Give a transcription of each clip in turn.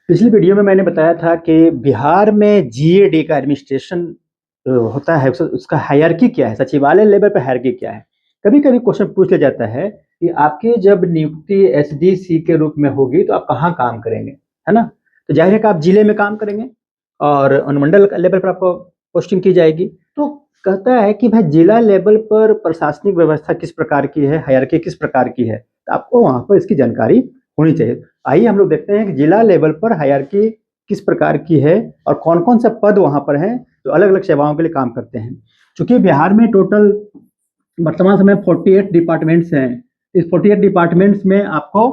पिछली वीडियो में मैंने बताया था कि बिहार में जीएडी का एडमिनिस्ट्रेशन होता है, उसका हायरार्की क्या है, सचिवालय लेवल पर हायरार्की क्या है। कभी कभी क्वेश्चन पूछ लिया जाता है कि आपकी जब नियुक्ति एसडीसी के रूप में होगी तो आप कहाँ काम करेंगे, है ना। तो जाहिर है कि आप जिले में काम करेंगे और अनुमंडल लेवल पर आपको पोस्टिंग की जाएगी। तो कहता है कि भाई जिला लेवल पर प्रशासनिक व्यवस्था किस प्रकार की है, हायरार्की किस प्रकार की है, तो आपको वहाँ पर इसकी जानकारी होनी चाहिए। आइए हम लोग देखते हैं कि जिला लेवल पर हायरार्की किस प्रकार की है और कौन कौन सा पद वहां पर है जो अलग अलग सेवाओं के लिए काम करते हैं। चूंकि बिहार में टोटल वर्तमान समय 48 डिपार्टमेंट्स हैं। इस 48 डिपार्टमेंट्स में आपको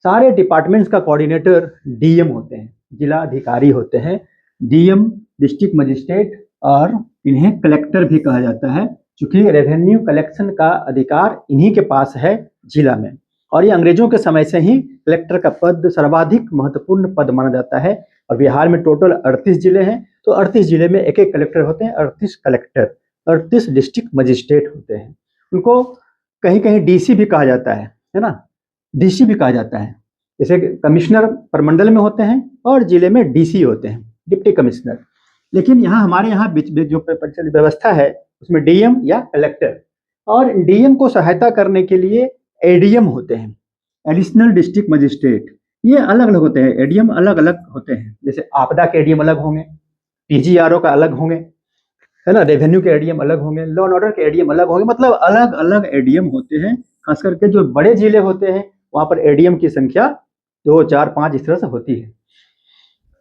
सारे डिपार्टमेंट्स का कोऑर्डिनेटर डीएम होते हैं, जिला अधिकारी होते हैं। डीएम डिस्ट्रिक्ट मजिस्ट्रेट और इन्हें कलेक्टर भी कहा जाता है, क्योंकि रेवेन्यू कलेक्शन का अधिकार इन्हीं के पास है जिला में। और ये अंग्रेजों के समय से ही कलेक्टर का पद सर्वाधिक महत्वपूर्ण पद माना जाता है। और बिहार में टोटल 38 जिले हैं, तो 38 जिले में एक एक कलेक्टर होते हैं, 38 कलेक्टर, 38 डिस्ट्रिक्ट मजिस्ट्रेट होते हैं। उनको कहीं कहीं डीसी भी कहा जाता है ना, डीसी भी कहा जाता है। जैसे कमिश्नर प्रमंडल में होते हैं और जिले में डीसी होते हैं, डिप्टी कमिश्नर। लेकिन यहाँ हमारे यहाँ जो प्रचलित व्यवस्था है उसमें डीएम या कलेक्टर, और डीएम को सहायता करने के लिए एडीएम होते हैं, एडिशनल डिस्ट्रिक्ट मजिस्ट्रेट। ये अलग अलग होते हैं, एडीएम अलग अलग होते हैं। जैसे आपदा के एडीएम अलग होंगे, पीजीआरओ का अलग होंगे, है ना, रेवेन्यू के एडीएम अलग होंगे, लॉ एंड ऑर्डर के एडीएम अलग होंगे। मतलब अलग अलग एडीएम होते हैं। खास करके जो बड़े जिले होते हैं वहां पर एडीएम की संख्या 2, 4, 5 इस तरह से होती है।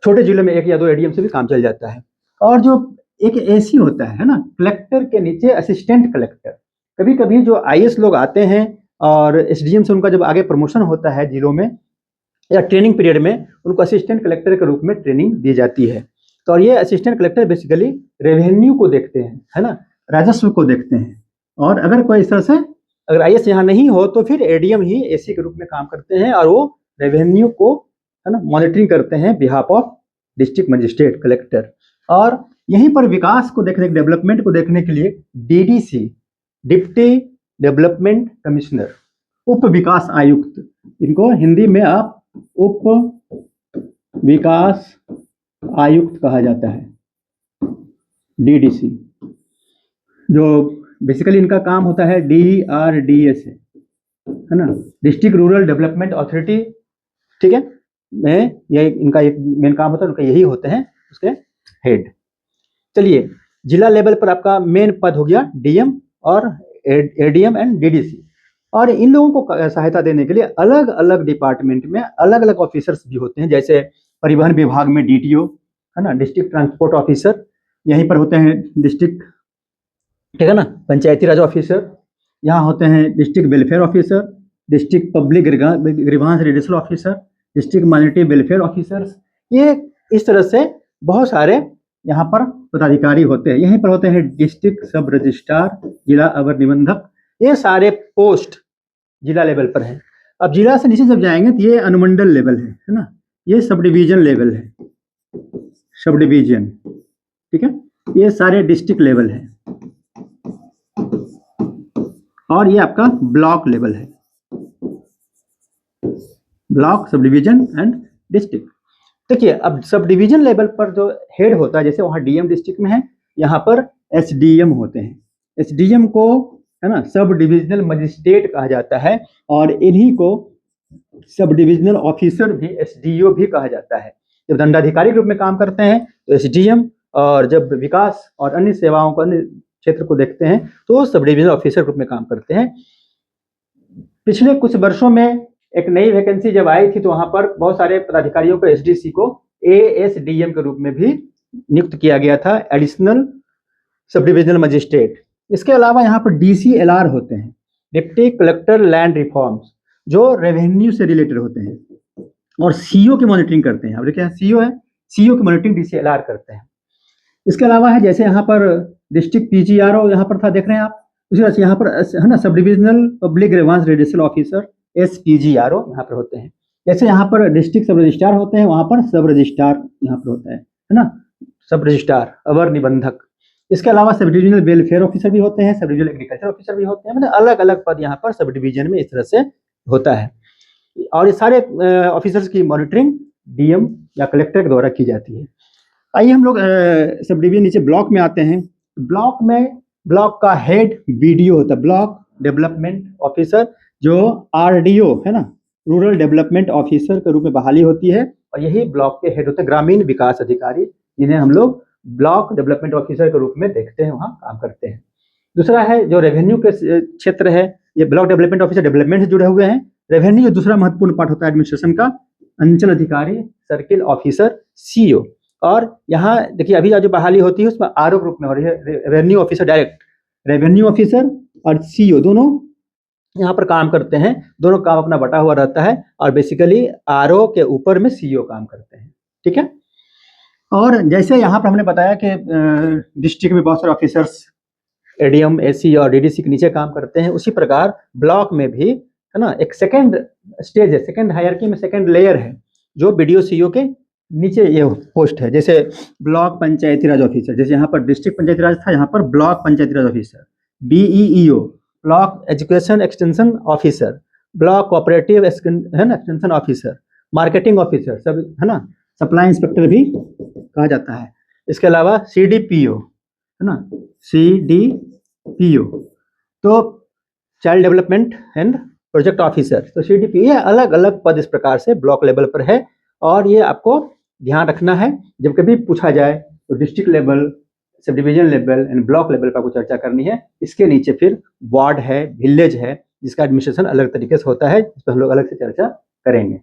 छोटे जिले में 1 या 2 एडीएम से भी काम चल जाता है। और जो एक एसी होता है ना, कलेक्टर के नीचे असिस्टेंट कलेक्टर। कभी कभी जो आईएएस लोग आते हैं और एसडीएम से उनका जब आगे प्रमोशन होता है जिलों में या ट्रेनिंग पीरियड में, उनको असिस्टेंट कलेक्टर के रूप में ट्रेनिंग दी जाती है। तो ये असिस्टेंट कलेक्टर बेसिकली रेवेन्यू को देखते हैं, है ना, राजस्व को देखते हैं। और अगर कोई इस तरह से अगर आईएएस यहाँ नहीं हो तो फिर एडीएम ही एसी के रूप में काम करते हैं और वो रेवेन्यू को, है ना, मॉनिटरिंग करते हैं behalf of district magistrate collector. और यहीं पर विकास को देखने, डेवलपमेंट को देखने के लिए डीडीसी, डिप्टी डेवलपमेंट कमिश्नर, उप विकास आयुक्त, इनको हिंदी में आप उप विकास आयुक्त कहा जाता है, डीडीसी। जो बेसिकली इनका काम होता है डीआरडीएस है ना, डिस्ट्रिक्ट रूरल डेवलपमेंट अथॉरिटी, ठीक है, में ये इनका एक मेन काम होता है, उनका यही होते हैं उसके हेड। चलिए, जिला लेवल पर आपका मेन पद हो गया डीएम और एडीएम एंड डीडीसी। और इन लोगों को सहायता देने के लिए अलग अलग डिपार्टमेंट में अलग अलग ऑफिसर्स भी होते हैं। जैसे परिवहन विभाग में डीटीओ, है ना, डिस्ट्रिक्ट ट्रांसपोर्ट ऑफिसर, यहीं पर होते हैं डिस्ट्रिक्ट, ठीक है ना, पंचायती राज ऑफिसर, यहाँ होते हैं district welfare officer, district public grievance redressal officer, district minority welfare officers. ये इस तरह से बहुत सारे यहाँ पर पदाधिकारी होते हैं। यहीं पर होते हैं डिस्ट्रिक्ट सब रजिस्ट्रार, जिला अवर निबंधक। ये सारे पोस्ट जिला लेवल पर है। अब जिला से नीचे जब जाएंगे तो ये अनुमंडल लेवल है ना, ये सब डिवीजन लेवल है, सब डिवीजन, ठीक है, ये सारे डिस्ट्रिक्ट लेवल है। और ये आपका ब्लॉक लेवल है, block, sub division and district. देखिए, अब सब डिवीजन लेवल पर जो हेड होता है, जैसे वहाँ डीएम डिस्ट्रिक्ट में है, यहाँ पर एसडीएम होते हैं। एसडीएम को, है ना, सब डिविजनल मजिस्ट्रेट कहा जाता है। और इन्हीं को सब डिविजनल ऑफिसर भी, एसडीओ भी कहा जाता है। जब दंडाधिकारी के रूप में काम करते हैं तो एसडीएम, और जब विकास और अन्य सेवाओं को, अन्य क्षेत्र को देखते हैं तो सब डिविजनल ऑफिसर के रूप में काम करते हैं। पिछले कुछ वर्षों में एक नई वैकेंसी जब आई थी तो वहां पर बहुत सारे पदाधिकारियों को, एसडीसी को एएसडीएम के रूप में भी नियुक्त किया गया था, एडिशनल सब डिविजनल मजिस्ट्रेट। इसके अलावा यहाँ पर डीसीएलआर होते हैं, डिप्टी कलेक्टर लैंड रिफॉर्म्स, जो रेवेन्यू से रिलेटेड होते हैं और सीओ की मॉनिटरिंग करते हैं। अब देखिए, सीओ है, सीओ की मॉनिटरिंग डीसीएलआर करते हैं। इसके अलावा है, जैसे यहाँ पर डिस्ट्रिक्ट पीजीआरओ यहाँ पर था, देख रहे हैं आप, उसी तरह से यहाँ पर, है ना, sub divisional public grievance redressal officer, SPGRO यहाँ पर होते हैं। जैसे यहाँ पर डिस्ट्रिक्ट सब रजिस्ट्रार होते हैं, वहाँ पर सब रजिस्ट्रार यहाँ पर होता है ना, सब रजिस्ट्रार, अवर निबंधक। इसके अलावा सब डिविजनल वेलफेयर ऑफिसर भी होते हैं, सब डिविजनल एग्रीकल्चर ऑफिसर भी होते हैं। मतलब अलग अलग पद यहाँ पर सब डिवीजन में इस तरह से होता है। और ये सारे ऑफिसर्स की मॉनिटरिंग डीएम या कलेक्टर के द्वारा की जाती है। आइए हम लोग सब डिवीजन नीचे ब्लॉक में आते हैं। ब्लॉक में ब्लॉक का हेड बीडीओ होता है, ब्लॉक डेवलपमेंट ऑफिसर, जो आरडीओ है ना, रूरल डेवलपमेंट ऑफिसर के रूप में बहाली होती है, और यही ब्लॉक के हेड होते हैं ग्रामीण विकास अधिकारी, जिन्हें हम लोग ब्लॉक डेवलपमेंट ऑफिसर के रूप में देखते हैं, वहाँ काम करते हैं। दूसरा है जो रेवेन्यू के क्षेत्र है, ये ब्लॉक डेवलपमेंट ऑफिसर डेवलपमेंट से जुड़े हुए हैं। रेवेन्यू दूसरा महत्वपूर्ण पार्ट होता है एडमिनिस्ट्रेशन का, अंचल अधिकारी, सर्किल ऑफिसर, सीओ। और यहाँ देखिए अभी जो बहाली होती है उसमें आरओ ग्रुप में हो रही है, revenue officer direct, revenue officer और सीओ दोनों यहाँ पर काम करते हैं। दोनों काम अपना बटा हुआ रहता है, और बेसिकली आरओ के ऊपर में सीओ काम करते हैं। ठीक है। और जैसे यहाँ पर हमने बताया कि डिस्ट्रिक्ट में बहुत सारे ऑफिसर्स एडीएम, एसी और डीडीसी के नीचे काम करते हैं, उसी प्रकार ब्लॉक में भी है ना एक सेकेंड स्टेज है, सेकेंड हायरार्की में सेकेंड लेयर है, जो बीडीओ सीईओ के नीचे ये पोस्ट है। जैसे ब्लॉक पंचायती राज ऑफिसर, जैसे यहाँ पर डिस्ट्रिक्ट पंचायती राज था, यहाँ पर block panchayati raj officer, BEEO block education extension officer, block cooperative है ना एक्सटेंशन ऑफिसर, मार्केटिंग ऑफिसर, सब है ना, सप्लाई इंस्पेक्टर भी कहा जाता है। इसके अलावा सीडीपीओ है ना, सीडीपीओ तो child development and project officer, तो सीडीपीओ, ये अलग अलग पद इस प्रकार से ब्लॉक लेवल पर है। और ये आपको ध्यान रखना है, जब कभी पूछा जाए तो district level, sub division level and block level पर आपको चर्चा करनी है। इसके नीचे फिर वार्ड है, विलेज है, जिसका एडमिनिस्ट्रेशन अलग तरीके से होता है, इस पर हम लोग अलग से चर्चा करेंगे।